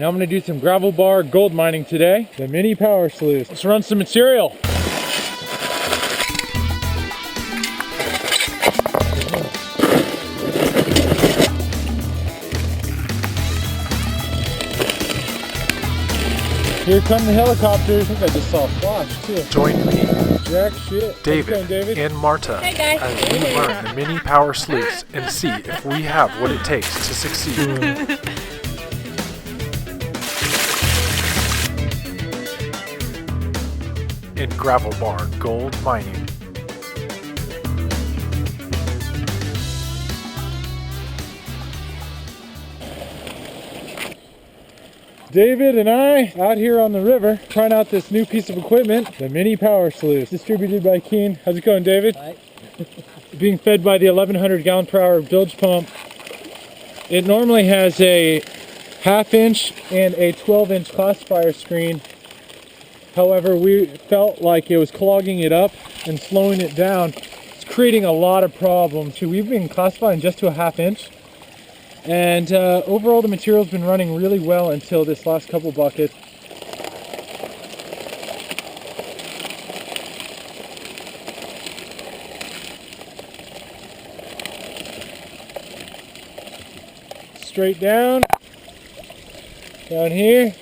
and I'm gonna do some gravel bar gold mining today. The Mini Power Sluice. Let's run some material. Here come the helicopters. I think I just saw a flash too. Join me, Jack shit. David, and Marta as we learn the Mini Power Sluice and see if we have what it takes to succeed. In gravel bar gold mining. David and I out here on the river trying out this new piece of equipment, the Mini Power Sluice, distributed by Keene. How's it going, David? Hi. Being fed by the 1100 gallon per hour bilge pump. It normally has a 1/2 inch and a 12-inch classifier screen. However, we felt like it was clogging it up and slowing it down. It's creating a lot of problems. We've been classifying just to a 1/2 inch. And overall the material's been running really well until this last couple buckets. Straight down here.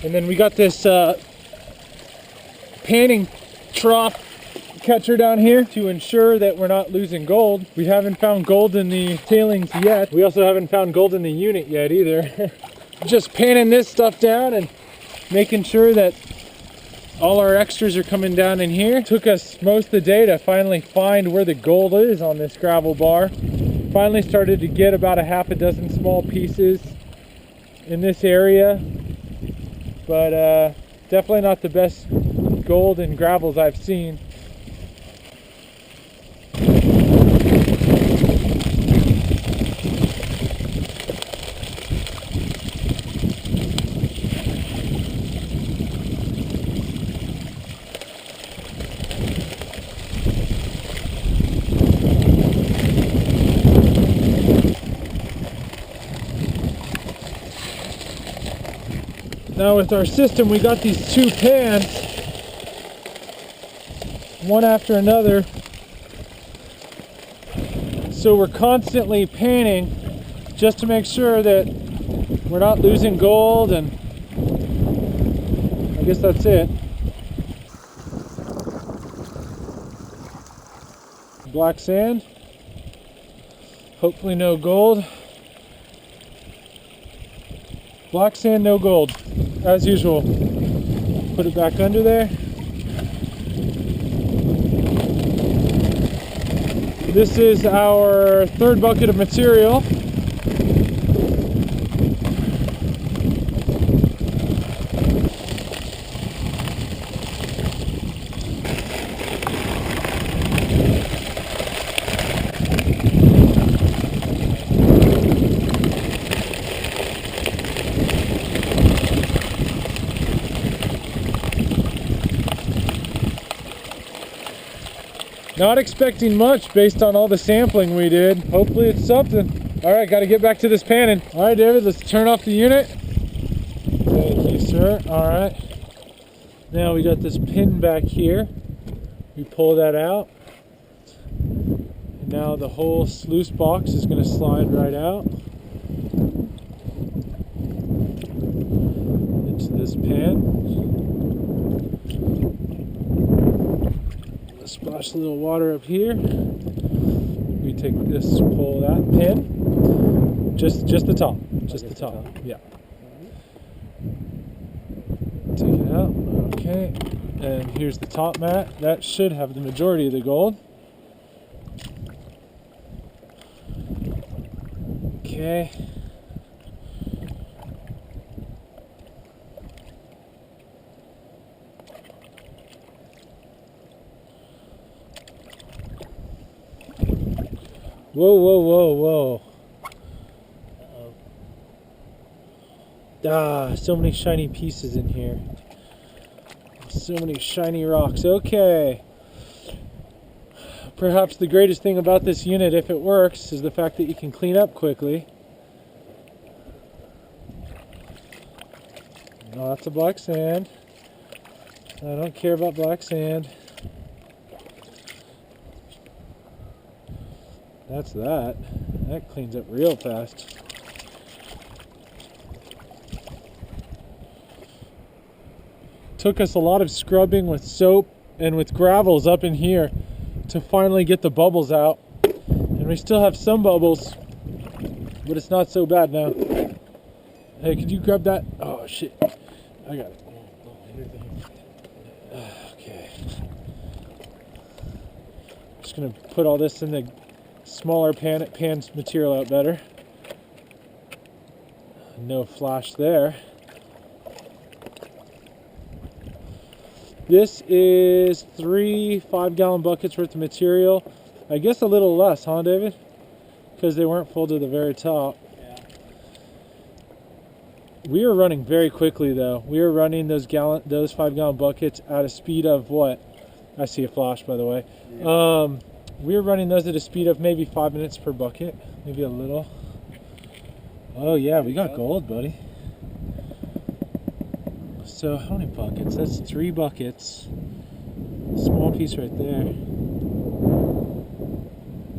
And then we got this panning trough catcher down here to ensure that we're not losing gold. We haven't found gold in the tailings yet. We also haven't found gold in the unit yet either. Just panning this stuff down and making sure that all our extras are coming down in here. Took us most of the day to finally find where the gold is on this gravel bar. Finally started to get about a 6 small pieces in this area, but definitely not the best gold and gravels I've seen. Now with our system, we got these 2 pans, one after another. So we're constantly panning just to make sure that we're not losing gold, and I guess that's it. Black sand, hopefully no gold. Black sand, no gold, as usual. Put it back under there. This is our 3rd bucket of material. Not expecting much based on all the sampling we did. Hopefully it's something. All right, got to get back to this panning. All right, David, let's turn off the unit. Thank you, sir. All right. Now we got this pin back here. We pull that out. And now the whole sluice box is going to slide right out into this pan. Splash a little water up here. We take this, pull that pin, just the top, just the top. Yeah. Take it out. Okay. And here's the top mat. That should have the majority of the gold. Okay. Whoa, whoa, whoa, whoa. Ah, so many shiny pieces in here. So many shiny rocks. Okay. Perhaps the greatest thing about this unit, if it works, is the fact that you can clean up quickly. Lots of black sand. I don't care about black sand. That's that. That cleans up real fast. Took us a lot of scrubbing with soap and with gravels up in here to finally get the bubbles out. And we still have some bubbles, but it's not so bad now. Hey, could you grab that? Oh shit, I got it. Okay. Just gonna put all this in the smaller pan. It pans material out better. No flash there. This is 3 5-gallon buckets worth of material. I guess a little less, huh, David? Because they weren't full to the very top. Yeah. We are running very quickly, though. We are running those 5-gallon buckets at a speed of what? I see a flash, by the way. Yeah. We are running those at a speed of maybe 5 minutes per bucket, maybe a little. Oh yeah, we got gold, buddy. So how many buckets? That's 3 buckets. Small piece right there.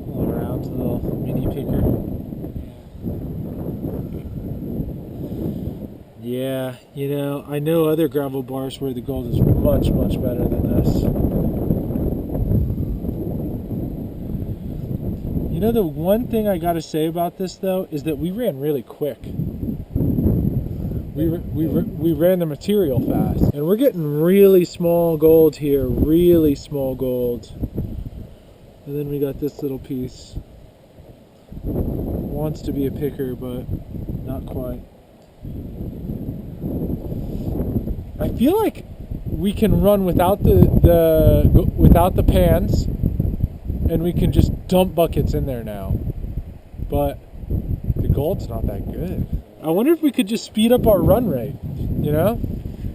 All around, a little mini picker. Yeah, you know, I know other gravel bars where the gold is much, much better than this. You know, the one thing I gotta say about this though is that we ran really quick. We ran the material fast, and we're getting really small gold here, really small gold. And then we got this little piece. Wants to be a picker, but not quite. I feel like we can run without the pans, and we can just dump buckets in there now. But the gold's not that good. I wonder if we could just speed up our run rate, you know?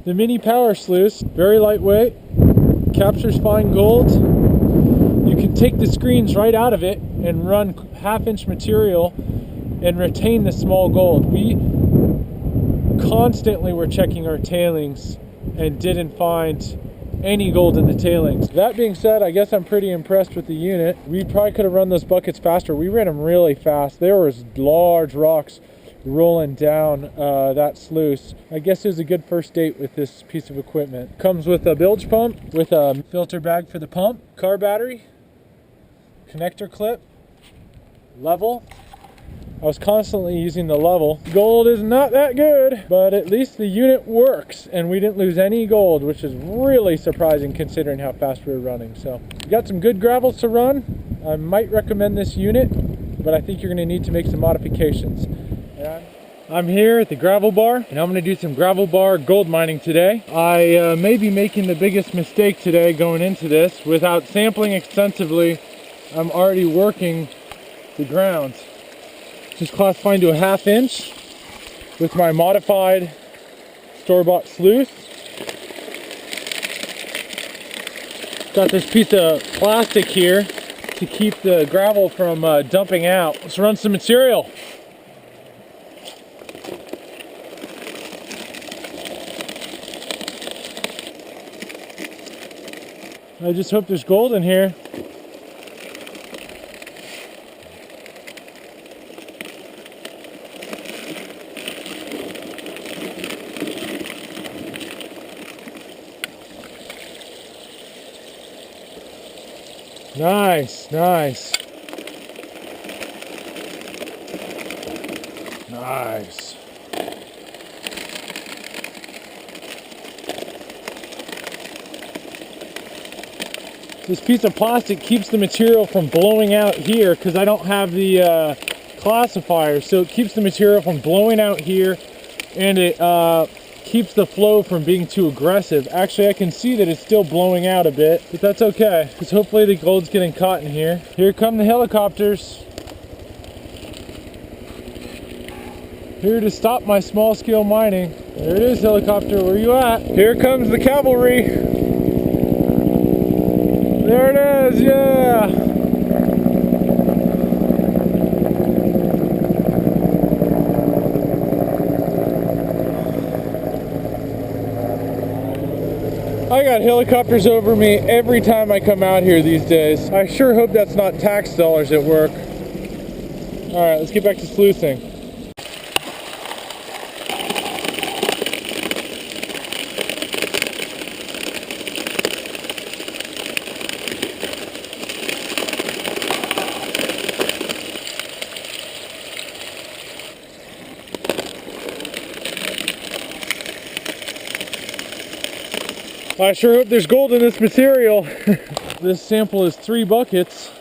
The Mini Power Sluice, very lightweight, captures fine gold. You can take the screens right out of it and run half-inch material and retain the small gold. We constantly were checking our tailings and didn't find any gold in the tailings. That being said, I guess I'm pretty impressed with the unit. We probably could have run those buckets faster. We ran them really fast. There was large rocks rolling down that sluice. I guess it was a good first date with this piece of equipment. Comes with a bilge pump, with a filter bag for the pump, car battery, connector clip, level. I was constantly using the level. Gold is not that good, but at least the unit works, and we didn't lose any gold, which is really surprising considering how fast we were running. So we got some good gravels to run. I might recommend this unit, but I think you're going to need to make some modifications. I'm here at the gravel bar, and I'm going to do some gravel bar gold mining today. I may be making the biggest mistake today going into this. Without sampling extensively, I'm already working the ground. Just classifying to a 1/2 inch with my modified store-bought sluice. Got this piece of plastic here to keep the gravel from dumping out. Let's run some material. I just hope there's gold in here. Nice, nice. Nice. This piece of plastic keeps the material from blowing out here because I don't have the classifier, so it keeps the material from blowing out here, and it keeps the flow from being too aggressive. Actually, I can see that it's still blowing out a bit, but that's okay because hopefully the gold's getting caught in here. Here come the helicopters. Here to stop my small scale mining. There it is, helicopter, where you at? Here comes the cavalry. There it is, yeah! got helicopters over me every time I come out here these days. I sure hope that's not tax dollars at work. Alright, let's get back to sluicing. I sure hope there's gold in this material. This sample is 3 buckets.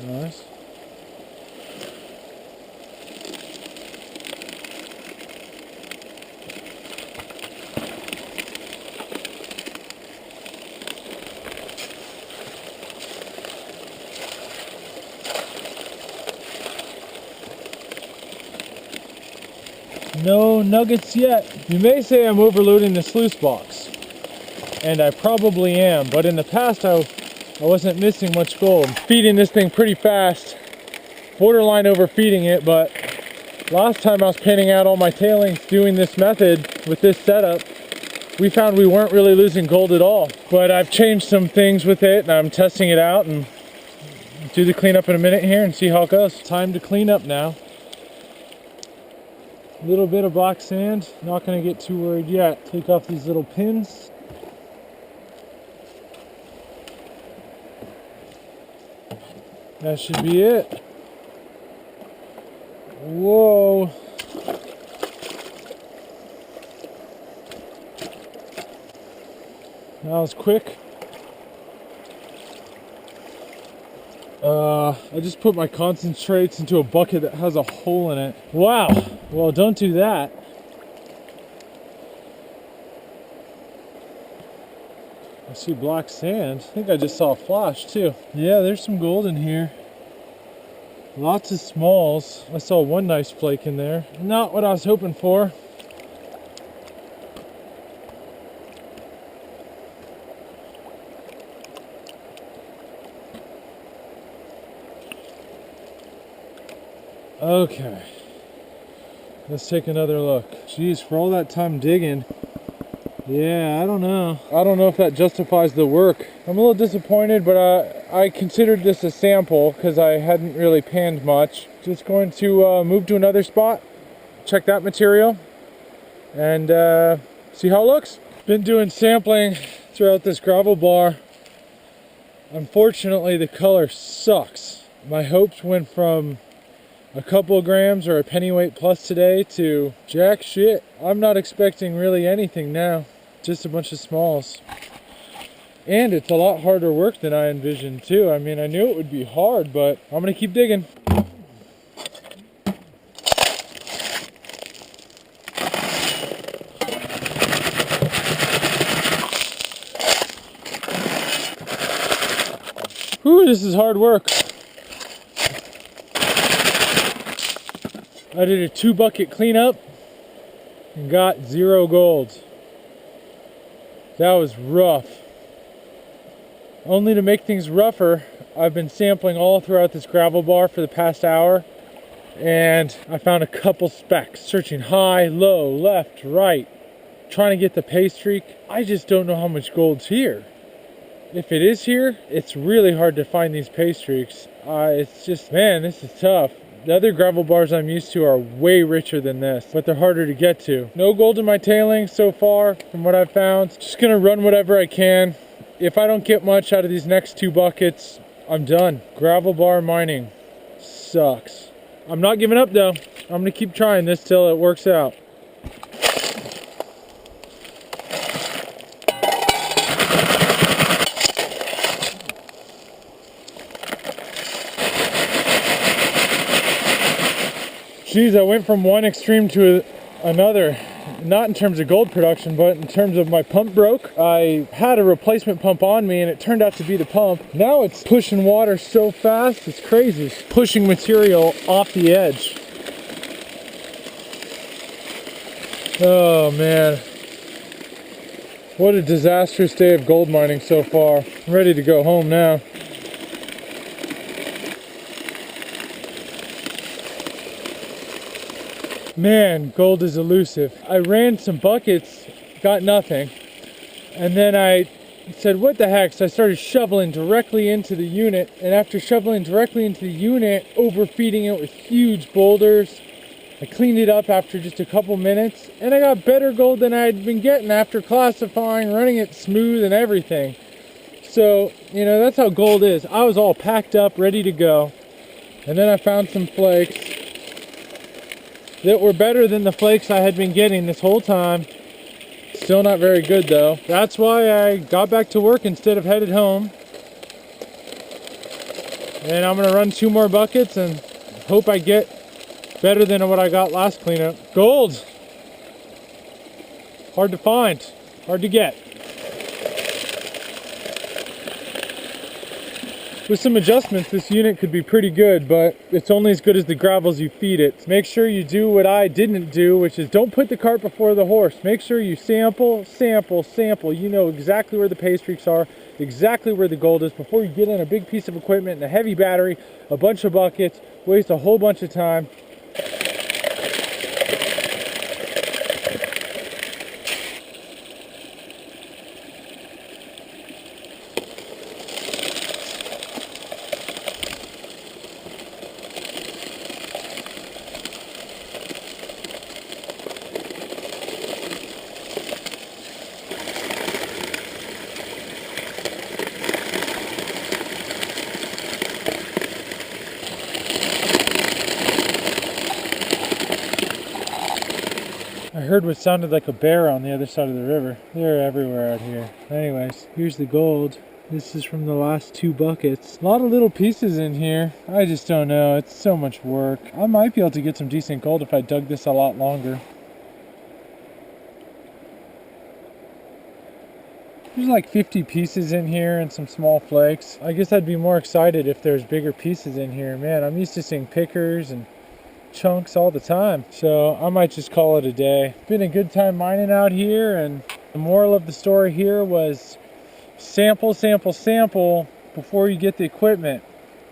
Nice. No nuggets yet. You may say I'm overloading the sluice box, and I probably am, but in the past I wasn't missing much gold. Feeding this thing pretty fast, borderline overfeeding it, but last time I was panning out all my tailings doing this method with this setup, we found we weren't really losing gold at all. But I've changed some things with it, and I'm testing it out, and do the cleanup in a minute here and see how it goes. Time to clean up now. A little bit of black sand, not going to get too worried yet. Take off these little pins. That should be it. Whoa. That was quick. I just put my concentrates into a bucket that has a hole in it. Wow. Well, don't do that. I see black sand. I think I just saw a flash too. Yeah, there's some gold in here. Lots of smalls. I saw one nice flake in there. Not what I was hoping for. Okay, let's take another look. Jeez, for all that time digging, yeah, I don't know if that justifies the work. I'm a little disappointed, but I considered this a sample because I hadn't really panned much. Just going to move to another spot, check that material, and see how it looks. Been doing sampling throughout this gravel bar. Unfortunately, the color sucks. My hopes went from a couple of grams or a pennyweight plus today to jack shit. I'm not expecting really anything now, just a bunch of smalls. And it's a lot harder work than I envisioned too. I mean, I knew it would be hard, but I'm gonna keep digging. Whew, this is hard work. I did a 2 bucket cleanup and got 0 gold. That was rough. Only to make things rougher, I've been sampling all throughout this gravel bar for the past hour, and I found a couple specks, searching high, low, left, right, trying to get the pay streak. I just don't know how much gold's here. If it is here, it's really hard to find these pay streaks. It's just, man, this is tough. The other gravel bars I'm used to are way richer than this, but they're harder to get to. No gold in my tailings so far from what I've found. Just gonna run whatever I can. If I don't get much out of these next 2 buckets, I'm done. Gravel bar mining sucks. I'm not giving up though. I'm gonna keep trying this till it works out. Geez, I went from one extreme to another, not in terms of gold production, but in terms of my pump broke. I had a replacement pump on me and it turned out to be the pump. Now it's pushing water so fast, it's crazy. It's pushing material off the edge. Oh man. What a disastrous day of gold mining so far. I'm ready to go home now. Man, gold is elusive. I ran some buckets, got nothing. And then I said, what the heck? So I started shoveling directly into the unit. And after shoveling directly into the unit, overfeeding it with huge boulders, I cleaned it up after just a couple minutes. And I got better gold than I had been getting after classifying, running it smooth and everything. So, you know, that's how gold is. I was all packed up, ready to go. And then I found some flakes that were better than the flakes I had been getting this whole time. Still not very good though. That's why I got back to work instead of headed home. And I'm gonna run 2 more buckets and hope I get better than what I got last cleanup. Gold! Hard to find, hard to get. With some adjustments, this unit could be pretty good, but it's only as good as the gravels you feed it. Make sure you do what I didn't do, which is don't put the cart before the horse. Make sure you sample, sample, sample. You know exactly where the pay streaks are, exactly where the gold is before you get in a big piece of equipment and a heavy battery, a bunch of buckets, waste a whole bunch of time. I heard what sounded like a bear on the other side of the river. They're everywhere out here. Anyways, here's the gold. This is from the last 2 buckets. A lot of little pieces in here. I just don't know. It's so much work. I might be able to get some decent gold if I dug this a lot longer. There's like 50 pieces in here and some small flakes. I guess I'd be more excited if there's bigger pieces in here. Man, I'm used to seeing pickers and chunks all the time, so I might just call it a day. It's been a good time mining out here, and the moral of the story here was sample, sample, sample before you get the equipment.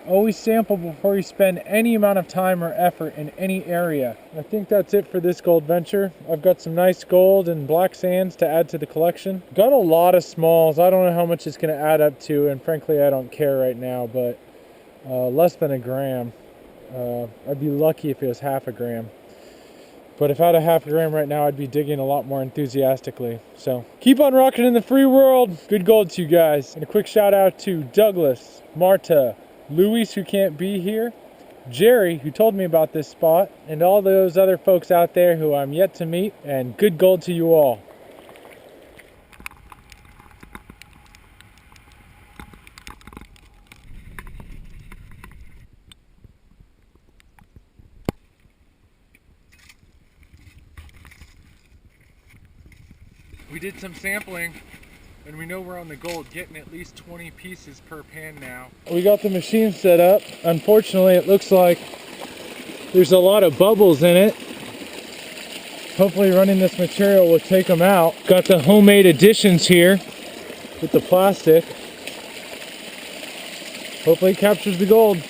Always sample before you spend any amount of time or effort in any area. I think that's it for this gold venture. I've got some nice gold and black sands to add to the collection. Got a lot of smalls. I don't know how much it's going to add up to, and frankly I don't care right now, but less than a gram. I'd be lucky if it was half a gram. But if I had a half a gram right now, I'd be digging a lot more enthusiastically. So keep on rocking in the free world. Good gold to you guys. And a quick shout out to Douglas, Marta, Luis, who can't be here, Jerry, who told me about this spot, and all those other folks out there who I'm yet to meet. And good gold to you all. We did some sampling, and we know we're on the gold, getting at least 20 pieces per pan now. We got the machine set up. Unfortunately, it looks like there's a lot of bubbles in it. Hopefully running this material will take them out. Got the homemade additions here with the plastic. Hopefully it captures the gold.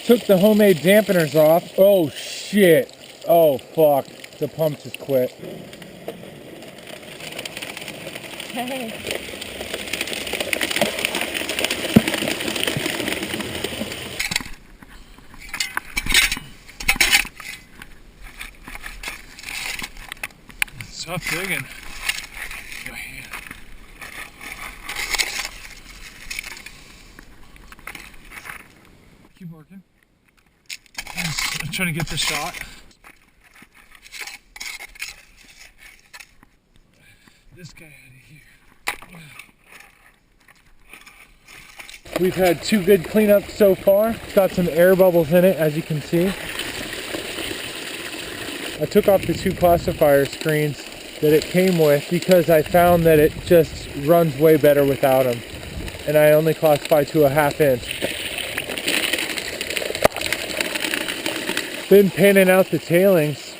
Took the homemade dampeners off. Oh shit. Oh fuck. The pump just quit. Hey. It's tough digging. Keep working. I'm trying to get the shot. This guy out of here. We've had 2 good cleanups so far. It's got some air bubbles in it, as you can see. I took off the 2 classifier screens that it came with because I found that it just runs way better without them. And I only classify to a 1/2 inch. Been panning out the tailings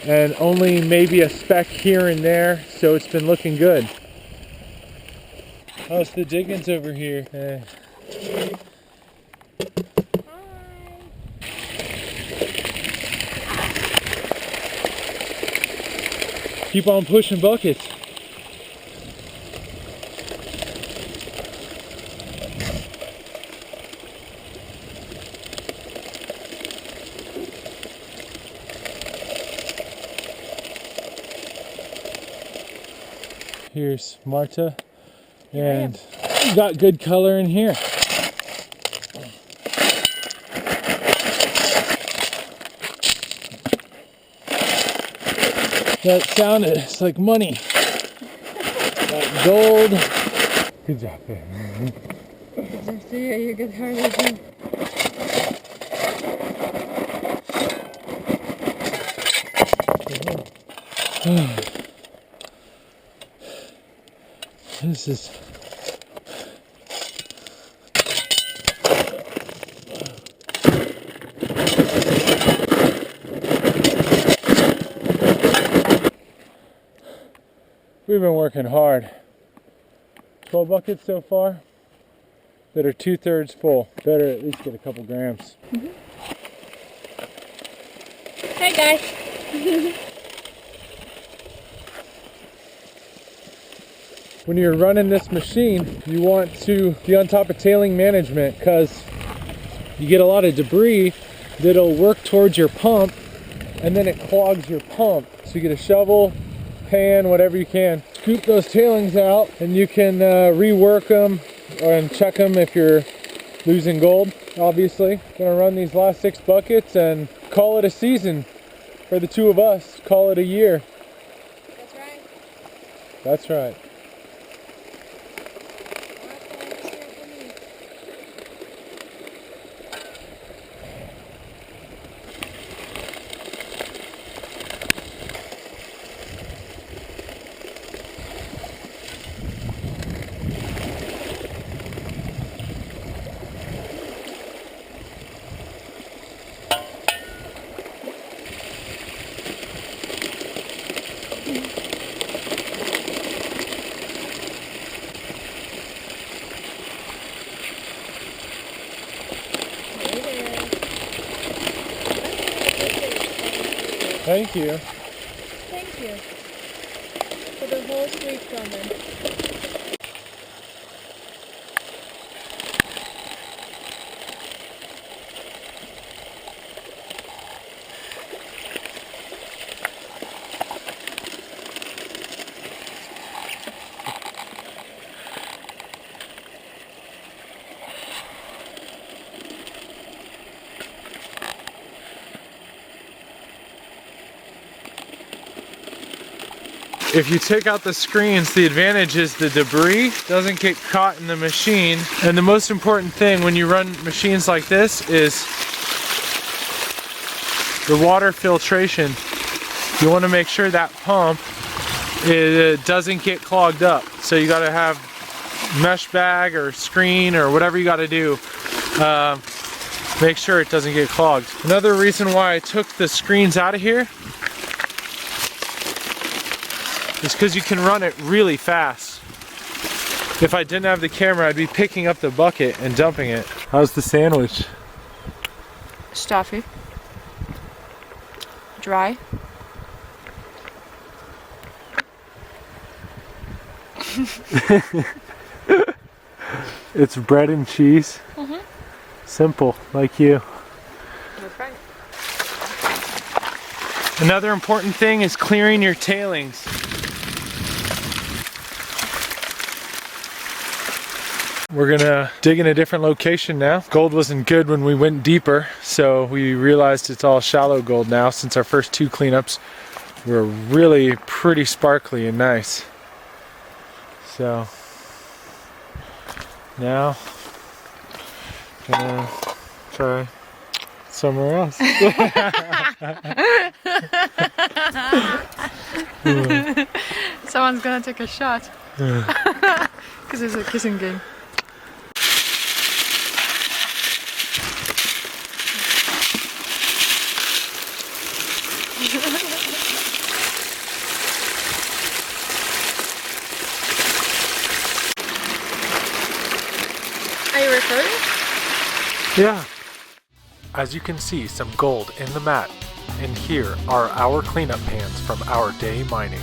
and only maybe a speck here and there, so it's been looking good. How's the diggings over here? Keep on pushing buckets. Here's Marta, and we got good color in here. That sounded, it's like money. That gold. Good job, babe. Yeah, you're good harder too. This is we've been working hard. 12 buckets so far that are 2/3 full. Better at least get a couple grams. Hey guys. When you're running this machine, you want to be on top of tailing management because you get a lot of debris that'll work towards your pump and then it clogs your pump. So you get a shovel, pan, whatever you can, scoop those tailings out, and you can rework them and check them if you're losing gold. Obviously, gonna run these last 6 buckets and call it a season for the 2 of us. Call it a year. That's right. That's right. Thank you. Thank you for the whole street coming. If you take out the screens, the advantage is the debris doesn't get caught in the machine. And the most important thing when you run machines like this is the water filtration. You want to make sure that pump doesn't get clogged up. So you got to have mesh bag or screen or whatever you got to do. Make sure it doesn't get clogged. Another reason why I took the screens out of here is because you can run it really fast. If I didn't have the camera, I'd be picking up the bucket and dumping it. How's the sandwich? Stuffy. Dry. It's bread and cheese. Simple, like you. That's right. Another important thing is clearing your tailings. We're gonna dig in a different location now. Gold wasn't good when we went deeper, so we realized it's all shallow gold now since our first 2 cleanups were really pretty sparkly and nice. So now Gonna try somewhere else. Someone's gonna take a shot. Because it's a kissing game. Are you recording? Yeah. As you can see some gold in the mat, and here are our cleanup pans from our day mining.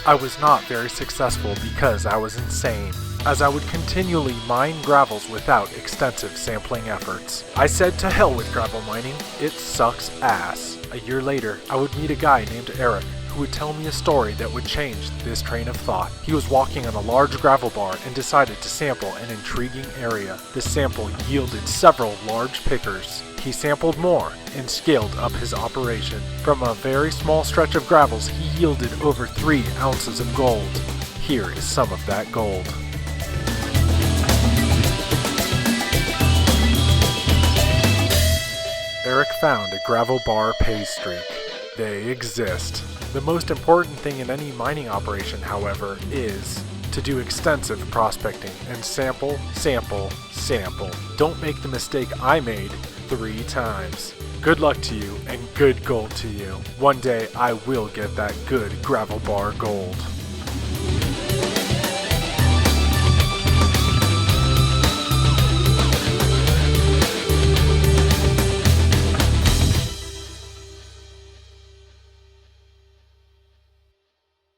I was not very successful because I was insane, as I would continually mine gravels without extensive sampling efforts. I said to hell with gravel mining, it sucks ass. A year later, I would meet a guy named Erik, who would tell me a story that would change this train of thought. He was walking on a large gravel bar and decided to sample an intriguing area. This sample yielded several large pickers. He sampled more and scaled up his operation. From a very small stretch of gravels, he yielded over 3 ounces of gold. Here is some of that gold. Erik found a gravel bar pay streak. They exist. The most important thing in any mining operation, however, is to do extensive prospecting and sample, sample, sample. Don't make the mistake I made 3 times. Good luck to you and good gold to you. One day I will get that good gravel bar gold.